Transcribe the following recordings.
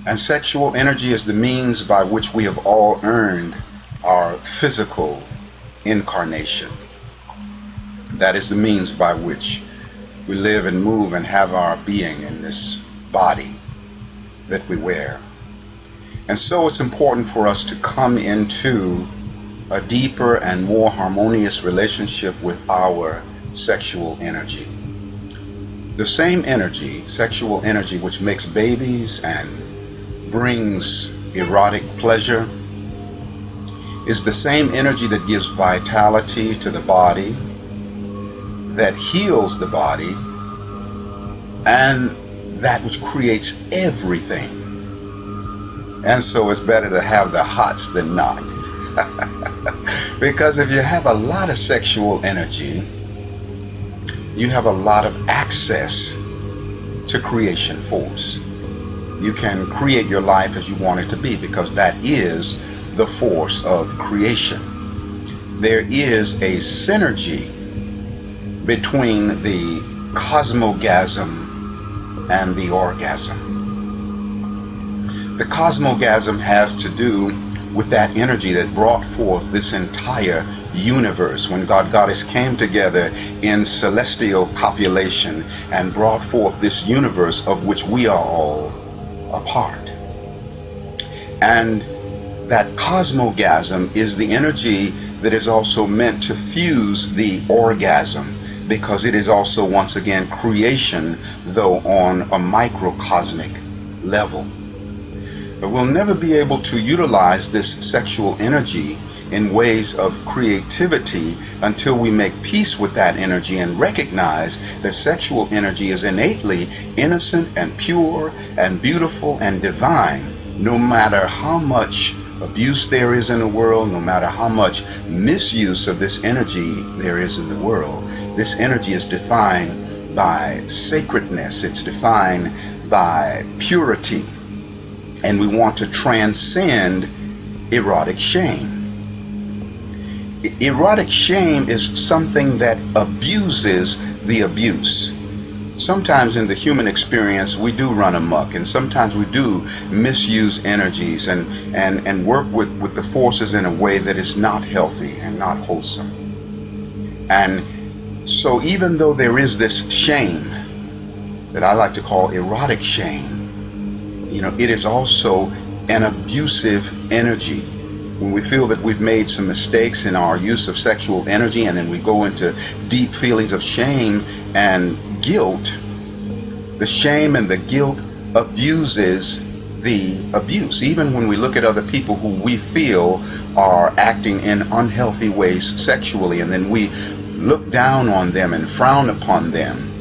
And sexual energy is the means by which we have all earned our physical incarnation. That is the means by which we live and move and have our being in this body that we wear. And so it's important for us to come into a deeper and more harmonious relationship with our sexual energy. The same energy, sexual energy, which makes babies and brings erotic pleasure, is the same energy that gives vitality to the body, that heals the body, and that which creates everything. And so it's better to have the hots than not. Because if you have a lot of sexual energy, you have a lot of access to creation force. You can create your life as you want it to be, because that is the force of creation. There is a synergy between the cosmogasm and the orgasm. The cosmogasm has to do with that energy that brought forth this entire universe when God Goddess came together in celestial copulation and brought forth this universe of which we are all a part. And that cosmogasm is the energy that is also meant to fuse the orgasm, because it is also once again creation, though on a microcosmic level. But we'll never be able to utilize this sexual energy in ways of creativity until we make peace with that energy and recognize that sexual energy is innately innocent and pure and beautiful and divine, no matter how much abuse there is in the world, no matter how much misuse of this energy there is in the world. This energy is defined by sacredness, it's defined by purity, and we want to transcend erotic shame. Erotic shame is something that abuses the abuse. Sometimes in the human experience we do run amok, and sometimes we do misuse energies and work with the forces in a way that is not healthy and not wholesome. And so even though there is this shame that I like to call erotic shame, it is also an abusive energy. When we feel that we've made some mistakes in our use of sexual energy, and then we go into deep feelings of shame and guilt, the shame and the guilt abuses the abuse. Even when we look at other people who we feel are acting in unhealthy ways sexually, and then we look down on them and frown upon them,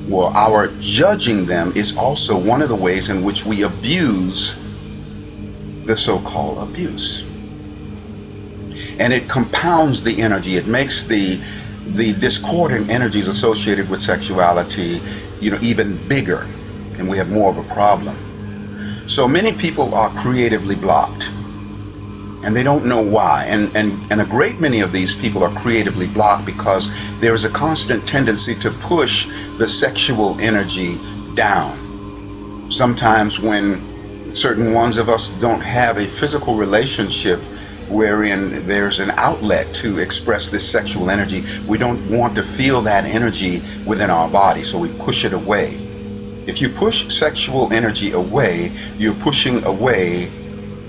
well, our judging them is also one of the ways in which we abuse the so-called abuse. And it compounds the energy. It makes the discordant energies associated with sexuality, even bigger, and we have more of a problem. So many people are creatively blocked, and they don't know why. And a great many of these people are creatively blocked because there is a constant tendency to push the sexual energy down. Sometimes when certain ones of us don't have a physical relationship wherein there's an outlet to express this sexual energy, we don't want to feel that energy within our body, so we push it away. If you push sexual energy away, you're pushing away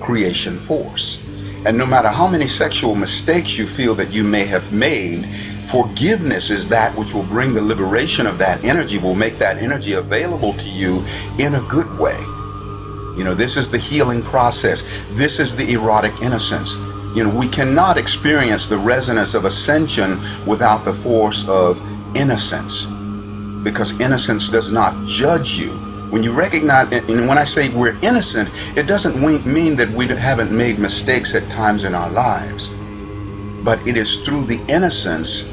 creation force. And no matter how many sexual mistakes you feel that you may have made, forgiveness is that which will bring the liberation of that energy, will make that energy available to you in a good way. This is the healing process. This is the erotic innocence. We cannot experience the resonance of ascension without the force of innocence, because innocence does not judge you. When you recognize, and when I say we're innocent, it doesn't mean that we haven't made mistakes at times in our lives, but it is through the innocence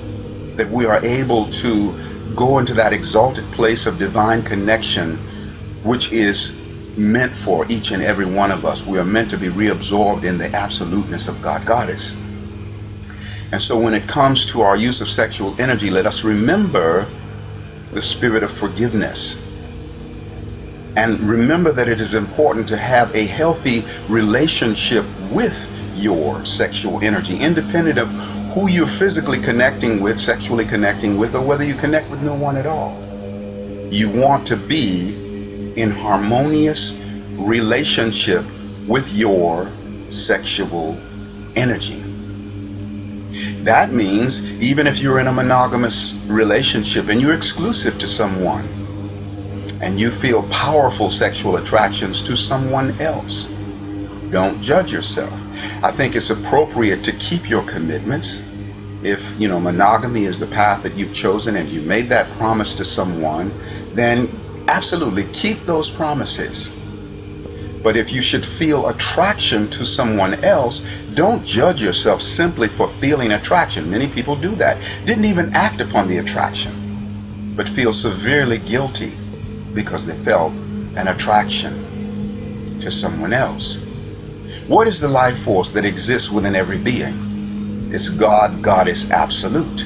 that we are able to go into that exalted place of divine connection, which is meant for each and every one of us. We are meant to be reabsorbed in the absoluteness of God Goddess. And so when it comes to our use of sexual energy, let us remember the spirit of forgiveness. And remember that it is important to have a healthy relationship with your sexual energy, independent of who you're physically connecting with, sexually connecting with, or whether you connect with no one at all. You want to be in harmonious relationship with your sexual energy. That means even if you're in a monogamous relationship and you're exclusive to someone and you feel powerful sexual attractions to someone else, don't judge yourself. I think it's appropriate to keep your commitments. If, monogamy is the path that you've chosen and you made that promise to someone, then absolutely keep those promises. But if you should feel attraction to someone else, don't judge yourself simply for feeling attraction. Many people do that. Didn't even act upon the attraction, but feel severely guilty because they felt an attraction to someone else. What is the life force that exists within every being? It's God, Goddess, Absolute.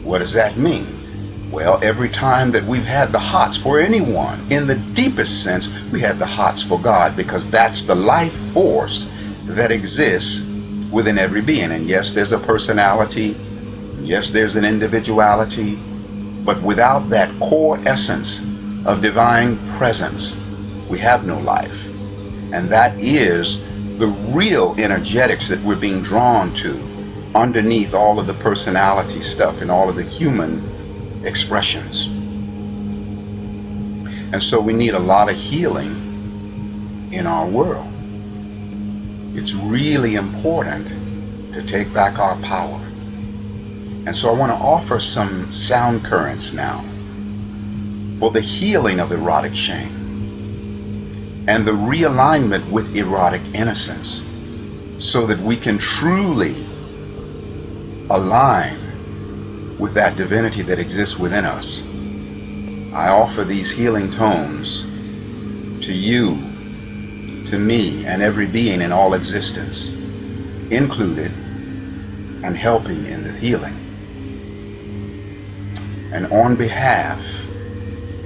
What does that mean? Well, every time that we've had the hots for anyone, in the deepest sense, we had the hots for God, because that's the life force that exists within every being. And yes, there's a personality. Yes, there's an individuality. But without that core essence of divine presence, we have no life. And that is the real energetics that we're being drawn to underneath all of the personality stuff and all of the human expressions. And so we need a lot of healing in our world. It's really important to take back our power. And so I want to offer some sound currents now for the healing of erotic shame and the realignment with erotic innocence, so that we can truly align with that divinity that exists within us. I offer these healing tones to you, to me, and every being in all existence, included and helping in the healing. And on behalf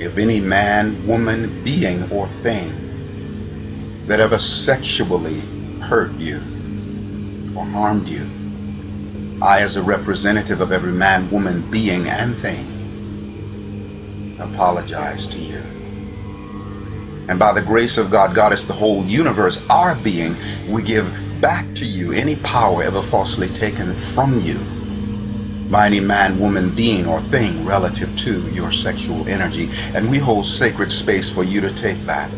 of any man, woman, being, or thing that ever sexually hurt you or harmed you, I, as a representative of every man, woman, being, and thing, apologize to you. And by the grace of God, Goddess, the whole universe, our being, we give back to you any power ever falsely taken from you by any man, woman, being, or thing relative to your sexual energy. And we hold sacred space for you to take back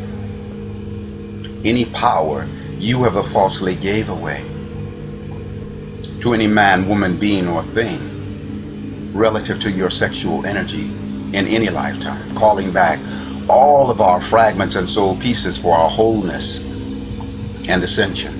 any power you ever falsely gave away to any man, woman, being, or thing relative to your sexual energy in any lifetime, calling back all of our fragments and soul pieces for our wholeness and ascension.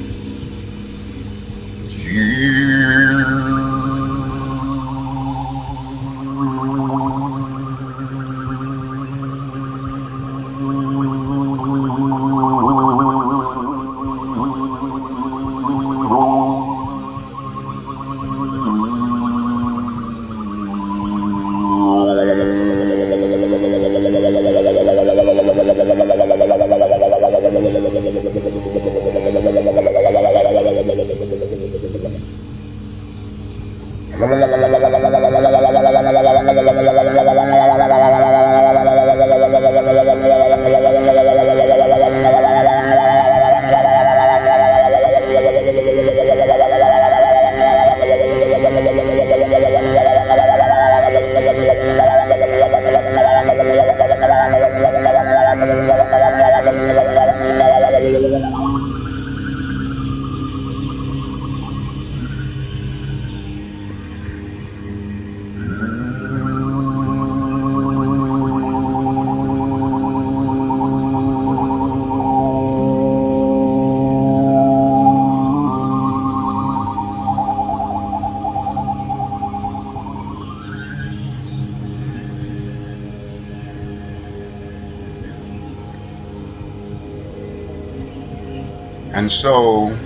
And so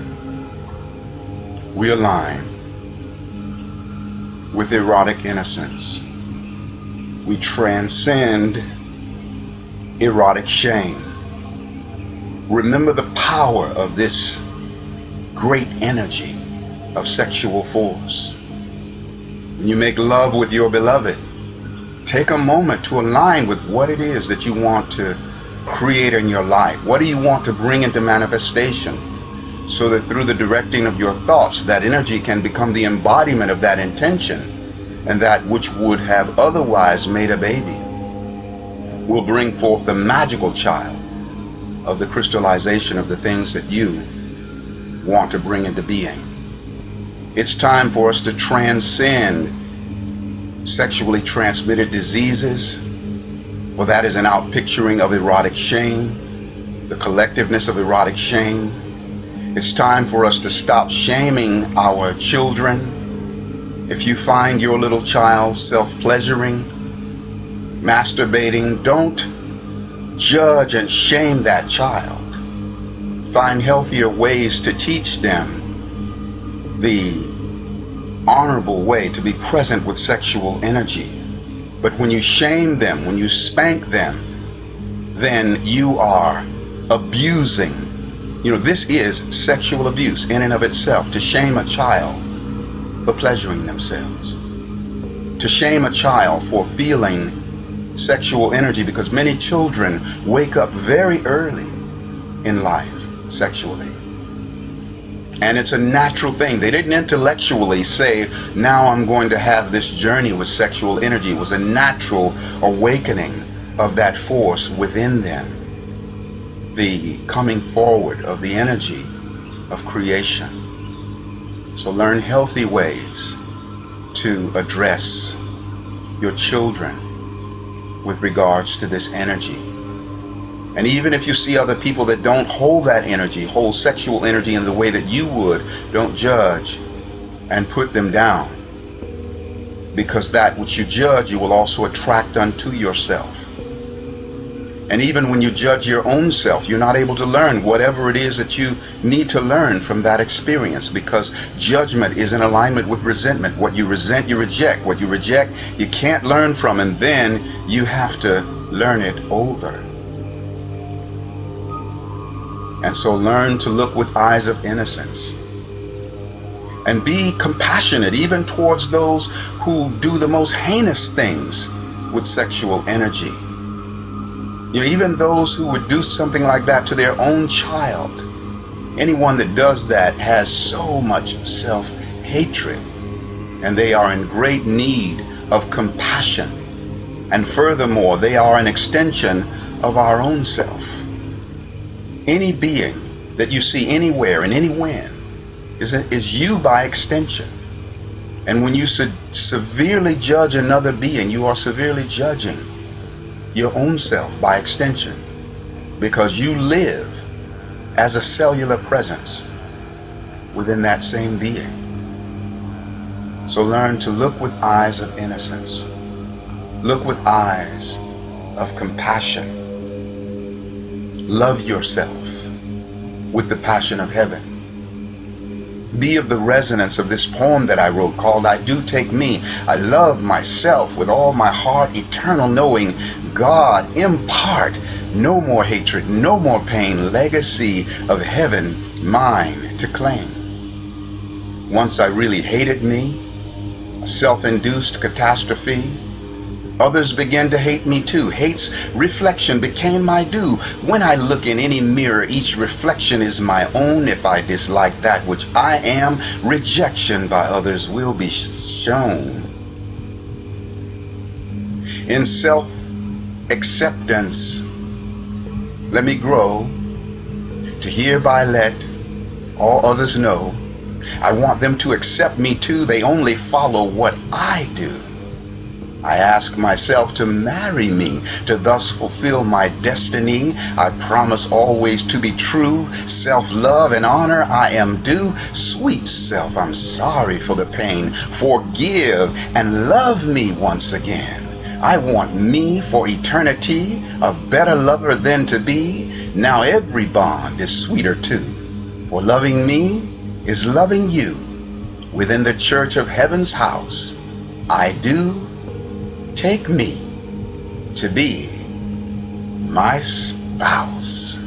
we align with erotic innocence. We transcend erotic shame. Remember the power of this great energy of sexual force. When you make love with your beloved, take a moment to align with what it is that you want to create in your life. What do you want to bring into manifestation, so that through the directing of your thoughts, that energy can become the embodiment of that intention, and that which would have otherwise made a baby will bring forth the magical child of the crystallization of the things that you want to bring into being. It's time for us to transcend sexually transmitted diseases, for that is an outpicturing of erotic shame, the collectiveness of erotic shame. It's time for us to stop shaming our children. If you find your little child self-pleasuring, masturbating, don't judge and shame that child. Find healthier ways to teach them the honorable way to be present with sexual energy. But when you shame them, when you spank them, then you are abusing. This is sexual abuse in and of itself, to shame a child for pleasuring themselves, to shame a child for feeling sexual energy, because many children wake up very early in life sexually. And it's a natural thing. They didn't intellectually say, now I'm going to have this journey with sexual energy. It was a natural awakening of that force within them, the coming forward of the energy of creation. So learn healthy ways to address your children with regards to this energy. And even if you see other people that don't hold that energy, hold sexual energy in the way that you would, don't judge and put them down. Because that which you judge, you will also attract unto yourself. And even when you judge your own self, you're not able to learn whatever it is that you need to learn from that experience, because judgment is in alignment with resentment. What you resent, you reject. What you reject, you can't learn from, and then you have to learn it over. And so learn to look with eyes of innocence. And be compassionate even towards those who do the most heinous things with sexual energy. Even those who would do something like that to their own child. Anyone that does that has so much self-hatred, and they are in great need of compassion. And furthermore, they are an extension of our own self. Any being that you see anywhere and anywhen is you by extension. And when you severely judge another being, you are severely judging your own self by extension, because you live as a cellular presence within that same being. So learn to look with eyes of innocence. Look with eyes of compassion. Love yourself with the passion of heaven. Be of the resonance of this poem that I wrote called I Do Take Me. I love myself with all my heart, eternal knowing. God, impart no more hatred, no more pain, legacy of heaven, mine to claim. Once I really hated me, a self-induced catastrophe. Others began to hate me too. Hate's reflection became my due. When I look in any mirror, each reflection is my own. If I dislike that which I am, rejection by others will be shown. In self-acceptance, let me grow, to hereby let all others know. I want them to accept me too. They only follow what I do. I ask myself to marry me, to thus fulfill my destiny. I promise always to be true. Self-love and honor I am due. Sweet self, I'm sorry for the pain. Forgive and love me once again. I want me for eternity, a better lover than to be. Now every bond is sweeter too. For loving me is loving you. Within the church of heaven's house, I do take me to be my spouse.